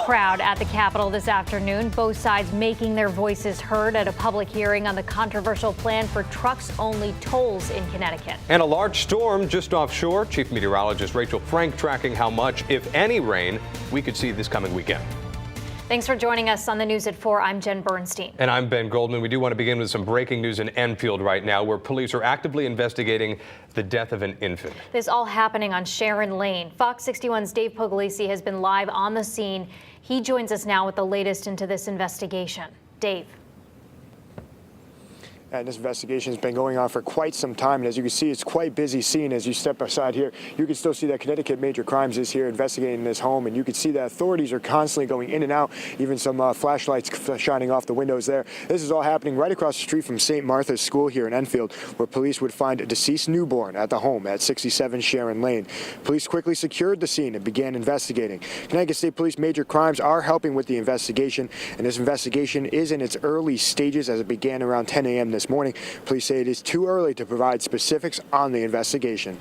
crowd at the Capitol this afternoon, both sides making their voices heard at a public hearing on the controversial plan for trucks-only tolls in Connecticut. And a large storm just offshore. Chief Meteorologist Rachel Frank tracking how much, if any, rain we could see this coming weekend. Thanks for joining us on the News at 4. I'm Jen Bernstein. And I'm Ben Goldman. We do want to begin with some breaking news in Enfield right now, where police are actively investigating the death of an infant. This all happening on Sharon Lane. FOX61's Dave Puglisi has been live on the scene. He joins us now with the latest into this investigation. Dave. And this investigation has been going on for quite some time. And as you can see, it's quite busy scene. As you step aside here, you can still see that Connecticut Major Crimes is here investigating this home. And you can see that authorities are constantly going in and out, even some flashlights shining off the windows there. This is all happening right across the street from St. Martha's School here in Enfield, where police would find a deceased newborn at the home at 67 Sharon Lane. Police quickly secured the scene and began investigating. Connecticut State Police Major Crimes are helping with the investigation. And this investigation is in its early stages as it began around 10 a.m. this morning. Police say it is too early to provide specifics on the investigation.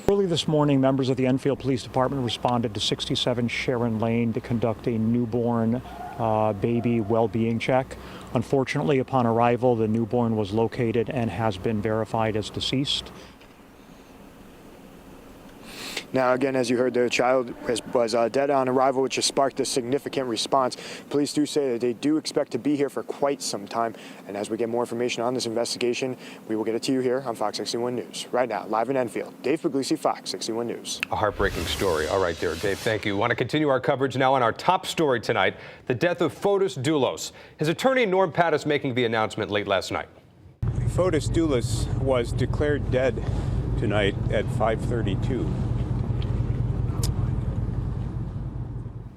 Early this morning, members of the Enfield Police Department responded to 67 Sharon Lane to conduct a newborn baby well-being check. Unfortunately, upon arrival, the newborn was located and has been verified as deceased. Now, again, as you heard, the child was dead on arrival, which has sparked a significant response. Police do say that they do expect to be here for quite some time. And as we get more information on this investigation, we will get it to you here on Fox 61 News. Right now, live in Enfield, Dave Puglisi, Fox 61 News. A heartbreaking story. All right there, Dave, thank you. We want to continue our coverage now on our top story tonight, the death of Fotis Dulos. His attorney, Norm Pattis, making the announcement late last night. Fotis Dulos was declared dead tonight at 5:32.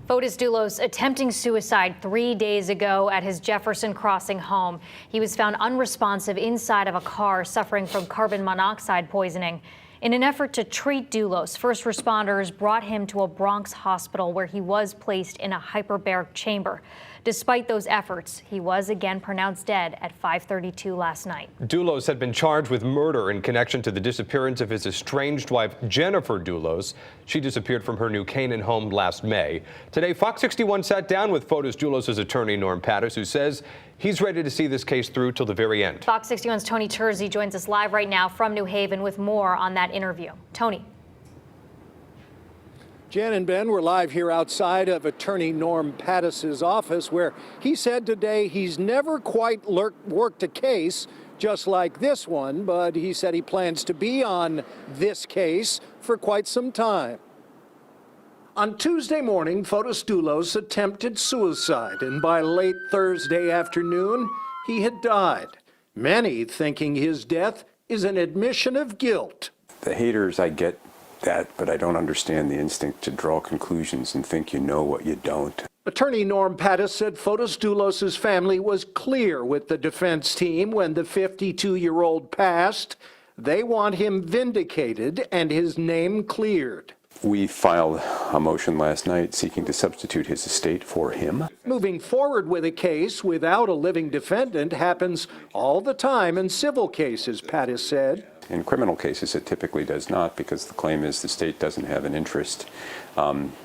Fotis Dulos attempting suicide 3 days ago at his Jefferson Crossing home. He was found unresponsive inside of a car, suffering from carbon monoxide poisoning. In an effort to treat Dulos, first responders brought him to a Bronx hospital where he was placed in a hyperbaric chamber. Despite those efforts, he was again pronounced dead at 5:32 last night. Dulos had been charged with murder in connection to the disappearance of his estranged wife, Jennifer Dulos. She disappeared from her New Canaan home last May. Today, Fox 61 sat down with Fotis Dulos' attorney, Norm Pattis, who says he's ready to see this case through till the very end. Fox 61's Tony Terzi joins us live right now from New Haven with more on that interview. Tony. Jen and Ben, we're live here outside of attorney Norm Pattis' office, where he said today he's never quite worked a case just like this one, but he said he plans to be on this case for quite some time. On Tuesday morning, Fotis Dulos attempted suicide, and by late Thursday afternoon, he had died. Many thinking his death is an admission of guilt. The haters, I get that, but I don't understand the instinct to draw conclusions and think you know what you don't. Attorney Norm Pattis said Fotis Dulos' family was clear with the defense team when the 52-year-old passed. They want him vindicated and his name cleared. We filed a motion last night seeking to substitute his estate for him. Moving forward with a case without a living defendant happens all the time in civil cases, Pattis said. In criminal cases, it typically does not, because the claim is the state doesn't have an interest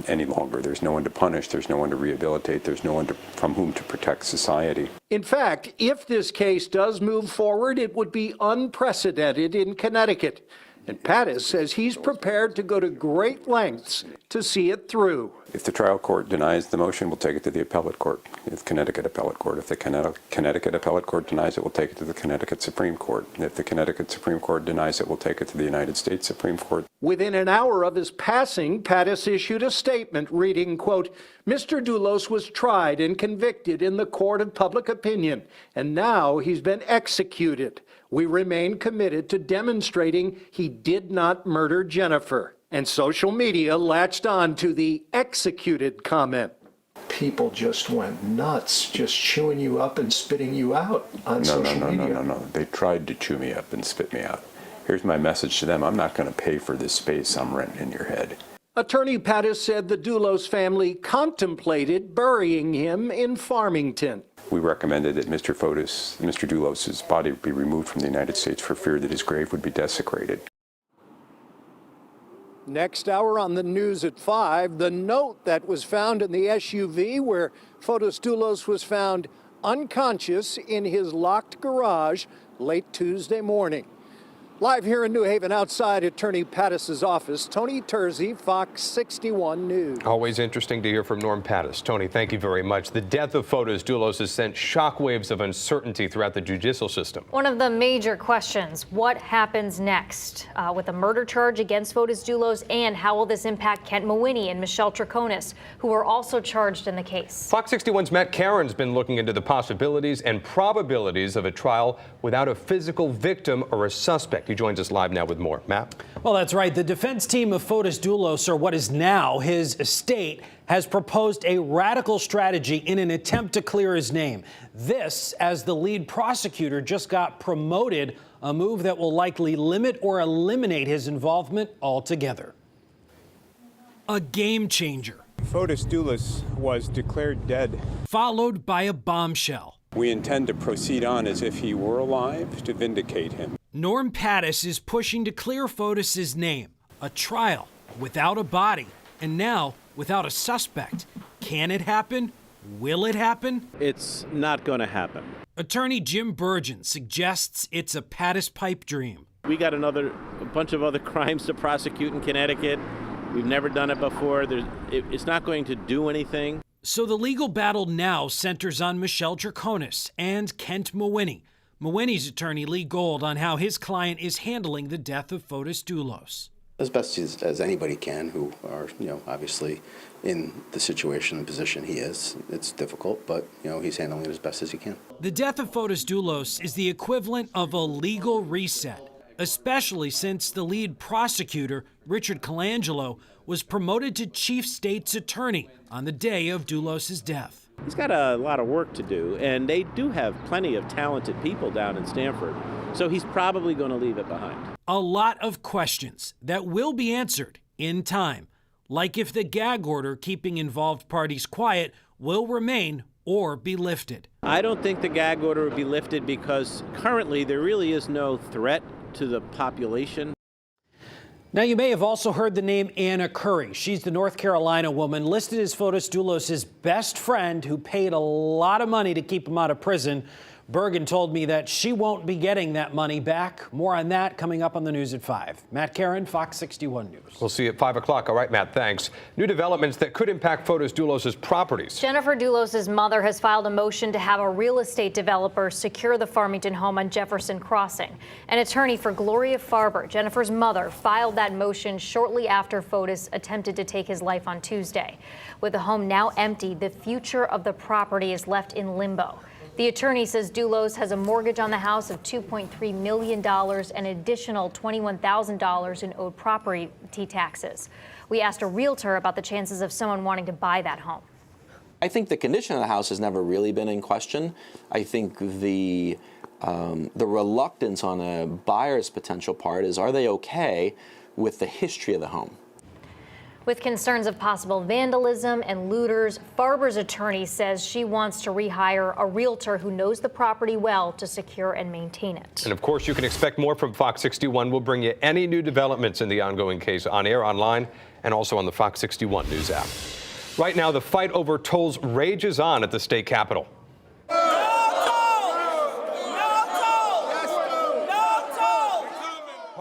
any longer. There's no one to punish, there's no one to rehabilitate, there's no one from whom to protect society. In fact, if this case does move forward, it would be unprecedented in Connecticut. And Pattis says he's prepared to go to great lengths to see it through. If the trial court denies the motion, we'll take it to the appellate court, the Connecticut appellate court. If the Connecticut appellate court denies it, we'll take it to the Connecticut Supreme Court. If the Connecticut Supreme Court denies it, we'll take it to the United States Supreme Court. Within an hour of his passing, Pattis issued a statement reading, quote, "Mr. Dulos was tried and convicted in the court of public opinion, and now he's been executed. We remain committed to demonstrating he did not murder Jennifer." And social media latched on to the executed comment. People just went nuts, just chewing you up and spitting you out on social media. No. They tried to chew me up and spit me out. Here's my message to them. I'm not going to pay for this space I'm renting in your head. Attorney Pattis said the Dulos family contemplated burying him in Farmington. We recommended that Mr. Dulos' body be removed from the United States for fear that his grave would be desecrated. Next hour on the news at 5, the note that was found in the SUV where Fotis Dulos was found unconscious in his locked garage late Tuesday morning. Live here in New Haven outside Attorney Pattis's office, Tony Terzi, Fox 61 News. Always interesting to hear from Norm Pattis. Tony, thank you very much. The death of Fotis Dulos has sent shockwaves of uncertainty throughout the judicial system. One of the major questions, what happens next with a murder charge against Fotis Dulos, and how will this impact Kent MAWHINNEY and Michelle TROCONIS, who are also charged in the case? Fox 61's Matt Caron's been looking into the possibilities and probabilities of a trial without a physical victim or a suspect. He joins us live now with more. Matt? Well, that's right. The defense team of Fotis Dulos, or what is now his estate, has proposed a radical strategy in an attempt to clear his name. This, as the lead prosecutor just got promoted, a move that will likely limit or eliminate his involvement altogether. A game changer. Fotis Dulos was declared dead. Followed by a bombshell. We intend to proceed on as if he were alive to vindicate him. Norm Pattis is pushing to clear Fotis's name. A trial without a body, and now without a suspect. Can it happen? Will it happen? It's not going to happen. Attorney Jim Burgeon suggests it's a Pattis pipe dream. We got a bunch of other crimes to prosecute in Connecticut. We've never done it before. It's not going to do anything. So the legal battle now centers on Michelle TROCONIS and Kent MAWHINNEY. MAWHINNEY's attorney Lee Gold on how his client is handling the death of Fotis Dulos. As best as anybody can, who are, obviously in the situation and position he is. It's difficult, but, he's handling it as best as he can. The death of Fotis Dulos is the equivalent of a legal reset, especially since the lead prosecutor, Richard Colangelo, was promoted to chief state's attorney on the day of Dulos' death. He's got a lot of work to do, and they do have plenty of talented people down in Stamford, so he's probably going to leave it behind. A lot of questions that will be answered in time, like if the gag order keeping involved parties quiet will remain or be lifted. I don't think the gag order will be lifted because currently there really is no threat to the population. Now, you may have also heard the name Anna Curry. She's the North Carolina woman listed as Fotis Dulos' best friend who paid a lot of money to keep him out of prison. Bergen told me that she won't be getting that money back. More on that coming up on the news at 5. Matt Caron, Fox 61 News. We'll see you at 5 o'clock. All right, Matt, thanks. New developments that could impact Fotis Dulos' properties. Jennifer Dulos' mother has filed a motion to have a real estate developer secure the Farmington home on Jefferson Crossing. An attorney for Gloria Farber, Jennifer's mother, filed that motion shortly after Fotis attempted to take his life on Tuesday. With the home now empty, the future of the property is left in limbo. The attorney says Dulos has a mortgage on the house of $2.3 million and an additional $21,000 in owed property taxes. We asked a realtor about the chances of someone wanting to buy that home. I think the condition of the house has never really been in question. I think the reluctance on a buyer's potential part is, are they okay with the history of the home? With concerns of possible vandalism and looters, Farber's attorney says she wants to rehire a realtor who knows the property well to secure and maintain it. And of course, you can expect more from Fox 61. We'll bring you any new developments in the ongoing case on air, online, and also on the Fox 61 News app. Right now, the fight over tolls rages on at the state capitol.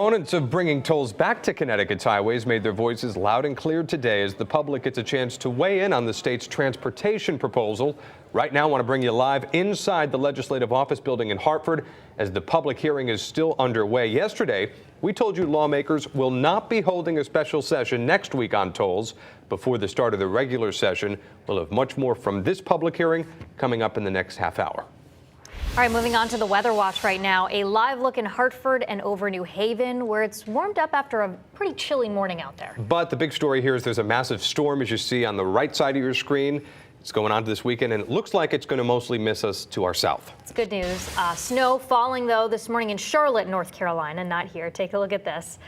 Opponents of bringing tolls back to Connecticut's highways made their voices loud and clear today as the public gets a chance to weigh in on the state's transportation proposal. Right now, I want to bring you live inside the Legislative Office building in Hartford as the public hearing is still underway. Yesterday, we told you lawmakers will not be holding a special session next week on tolls before the start of the regular session. We'll have much more from this public hearing coming up in the next half hour. All right, moving on to the weather watch right now. A live look in Hartford and over New Haven, where it's warmed up after a pretty chilly morning out there. But the big story here is there's a massive storm, as you see on the right side of your screen. It's going on this weekend, and it looks like it's going to mostly miss us to our south. It's good news. Snow falling, though, this morning in Charlotte, North Carolina, not here. Take a look at this.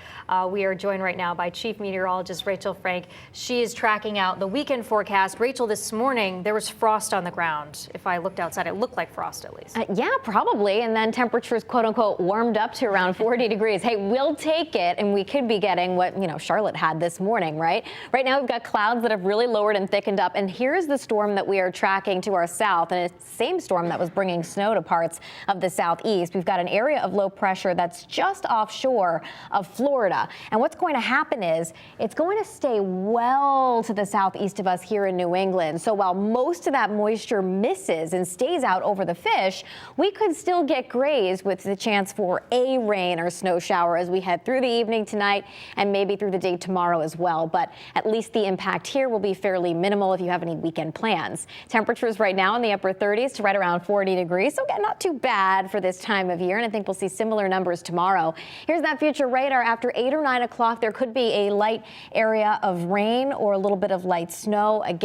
We are joined right now by Chief Meteorologist Rachel Frank. She is tracking out the weekend forecast. Rachel, this morning, there was frost on the ground. If I looked outside, it looked like frost at least. Yeah, probably. And then temperatures, quote unquote, warmed up to around 40 degrees. Hey, we'll take it. And we could be getting what, Charlotte had this morning, right? Right now, we've got clouds that have really lowered and thickened up. And here's the storm that we are tracking to our south. And it's the same storm that was bringing snow to parts of the southeast. We've got an area of low pressure that's just offshore of Florida. And what's going to happen is it's going to stay well to the southeast of us here in New England. So while most of that moisture misses and stays out over the fish, we could still get grays with the chance for a rain or snow shower as we head through the evening tonight and maybe through the day tomorrow as well. But at least the impact here will be fairly minimal if you have any weekend plans. Temperatures right now in the upper 30s to right around 40 degrees. So again, not too bad for this time of year. And I think we'll see similar numbers tomorrow. Here's that future radar. After 8 or 9 o'clock, there could be a light area of rain or a little bit of light snow again.